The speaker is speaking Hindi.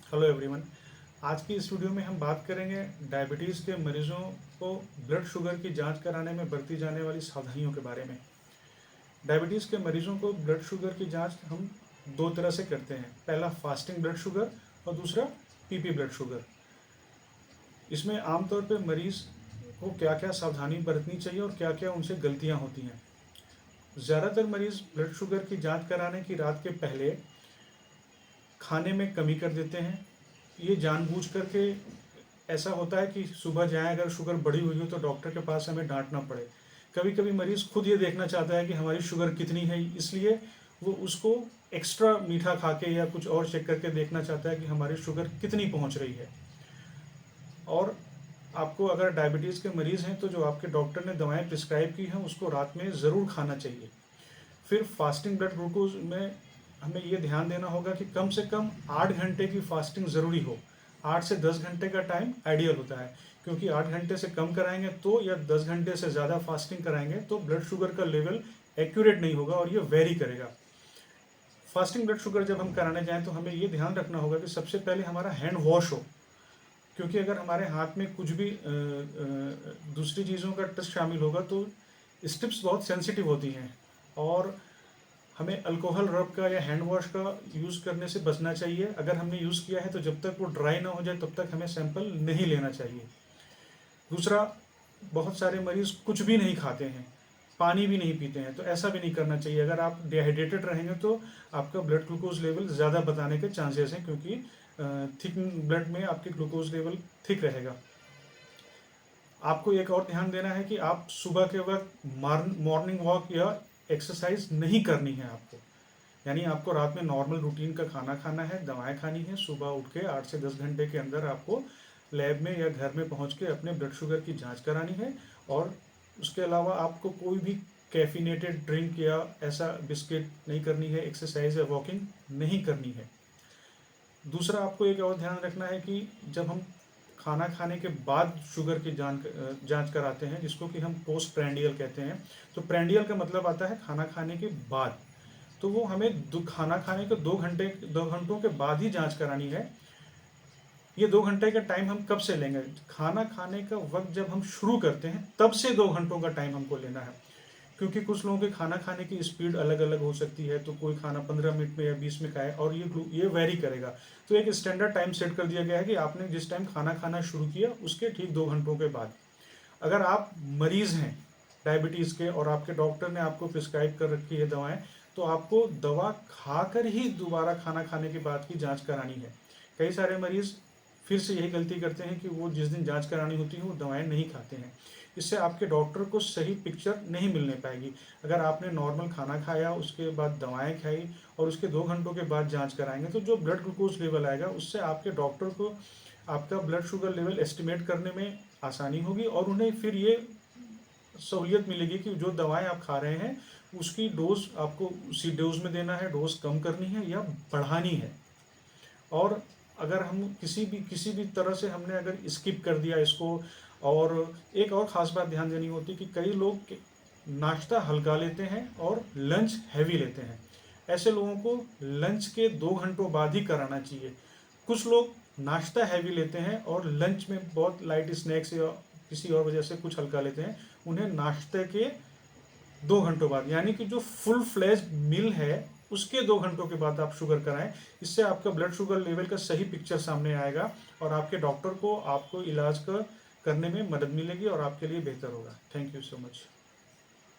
Hello everyone. आज की इस वीडियो में हम बात करेंगे डायबिटीज़ के मरीजों को ब्लड शुगर की जांच कराने में बरती जाने वाली सावधानियों के बारे में। डायबिटीज़ के मरीजों को ब्लड शुगर की जांच हम दो तरह से करते हैं। पहला फास्टिंग ब्लड शुगर और दूसरा पीपी ब्लड शुगर। इसमें आमतौर पर मरीज को क्या क्या सावधानी बरतनी चाहिए और क्या क्या उनसे गलतियाँ होती हैं। ज़्यादातर मरीज ब्लड शुगर की जाँच कराने की रात के पहले खाने में कमी कर देते हैं। ये जानबूझ करके ऐसा होता है कि सुबह जाएं, अगर शुगर बढ़ी हुई हो तो डॉक्टर के पास हमें डांटना पड़े। कभी कभी मरीज खुद ये देखना चाहता है कि हमारी शुगर कितनी है, इसलिए वो उसको एक्स्ट्रा मीठा खा के या कुछ और चेक करके देखना चाहता है कि हमारी शुगर कितनी पहुंच रही है। और आपको अगर डायबिटीज़ के मरीज़ हैं तो जो आपके डॉक्टर ने दवाएं प्रिस्क्राइब की हैं उसको रात में ज़रूर खाना चाहिए। फिर फास्टिंग ब्लड ग्लूकोज में हमें ये ध्यान देना होगा कि कम से कम 8 घंटे की फास्टिंग ज़रूरी हो। 8 से 10 घंटे का टाइम आइडियल होता है, क्योंकि 8 घंटे से कम कराएंगे तो या 10 घंटे से ज़्यादा फास्टिंग कराएंगे तो ब्लड शुगर का लेवल एक्यूरेट नहीं होगा और ये वेरी करेगा। फास्टिंग ब्लड शुगर जब हम कराने जाएं तो हमें ये ध्यान रखना होगा कि सबसे पहले हमारा हैंड वॉश हो, क्योंकि अगर हमारे हाथ में कुछ भी दूसरी चीज़ों का टच शामिल होगा तो स्टिप्स बहुत सेंसिटिव होती हैं और हमें अल्कोहल रब का या हैंड वॉश का यूज़ करने से बचना चाहिए। अगर हमने यूज़ किया है तो जब तक वो ड्राई ना हो जाए तब तक हमें सैंपल नहीं लेना चाहिए। दूसरा, बहुत सारे मरीज़ कुछ भी नहीं खाते हैं, पानी भी नहीं पीते हैं, तो ऐसा भी नहीं करना चाहिए। अगर आप डिहाइड्रेटेड रहेंगे तो आपका ब्लड ग्लूकोज लेवल ज़्यादा बताने के चांसेस हैं, क्योंकि थिक ब्लड में आपके ग्लूकोज लेवल थिक रहेगा। आपको एक और ध्यान देना है कि आप सुबह के वक्त मॉर्निंग वॉक या एक्सरसाइज नहीं करनी है आपको। यानी आपको रात में नॉर्मल रूटीन का खाना खाना है, दवाएं खानी है। सुबह उठ के 8 से 10 घंटे के अंदर आपको लैब में या घर में पहुंच के अपने ब्लड शुगर की जांच करानी है। और उसके अलावा आपको कोई भी कैफिनेटेड ड्रिंक या ऐसा बिस्किट नहीं करनी है, एक्सरसाइज या वॉकिंग नहीं करनी है। दूसरा, आपको एक और ध्यान रखना है कि जब हम खाना खाने के बाद शुगर की जांच कराते हैं, जिसको कि हम पोस्ट प्रैंडियल कहते हैं, तो प्रैंडियल का मतलब आता है खाना खाने के बाद। तो वो हमें खाना खाने के 2 घंटों के बाद ही जांच करानी है। ये 2 घंटे का टाइम हम कब से लेंगे? खाना खाने का वक्त जब हम शुरू करते हैं तब से 2 घंटों का टाइम हमको लेना है, क्योंकि कुछ लोगों के खाना खाने की स्पीड अलग अलग हो सकती है। तो कोई खाना 15 मिनट में या 20 में खाए और ये वेरी करेगा। तो एक स्टैंडर्ड टाइम सेट कर दिया गया है कि आपने जिस टाइम खाना खाना शुरू किया उसके ठीक 2 घंटों के बाद। अगर आप मरीज हैं डायबिटीज़ के और आपके डॉक्टर ने आपको प्रिस्क्राइब कर रखी है दवाएं, तो आपको दवा खाकर ही दोबारा खाना खाने के बाद की जांच करानी है। कई सारे मरीज फिर से यही गलती करते हैं कि वो जिस दिन जांच करानी होती है वो दवाएं नहीं खाते हैं। इससे आपके डॉक्टर को सही पिक्चर नहीं मिलने पाएगी। अगर आपने नॉर्मल खाना खाया, उसके बाद दवाएं खाई और उसके 2 घंटों के बाद जांच कराएंगे तो जो ब्लड ग्लूकोज लेवल आएगा उससे आपके डॉक्टर को आपका ब्लड शुगर लेवल एस्टिमेट करने में आसानी होगी और उन्हें फिर ये सहूलियत मिलेगी कि जो दवाएं आप खा रहे हैं उसकी डोज आपको उसी डोज में देना है, डोज कम करनी है या बढ़ानी है। और अगर हम किसी भी तरह से हमने अगर स्किप कर दिया इसको। और एक और ख़ास बात ध्यान देनी होती है कि कई लोग नाश्ता हल्का लेते हैं और लंच हैवी लेते हैं। ऐसे लोगों को लंच के 2 घंटों बाद ही कराना चाहिए। कुछ लोग नाश्ता हैवी लेते हैं और लंच में बहुत लाइट स्नैक्स या किसी और वजह से कुछ हल्का लेते हैं, उन्हें नाश्ते के 2 घंटों बाद, यानी कि जो फुल फ्लेज मील है उसके 2 घंटों के बाद आप शुगर कराएं। इससे आपका ब्लड शुगर लेवल का सही पिक्चर सामने आएगा और आपके डॉक्टर को आपको इलाज करने में मदद मिलेगी और आपके लिए बेहतर होगा। Thank you so much.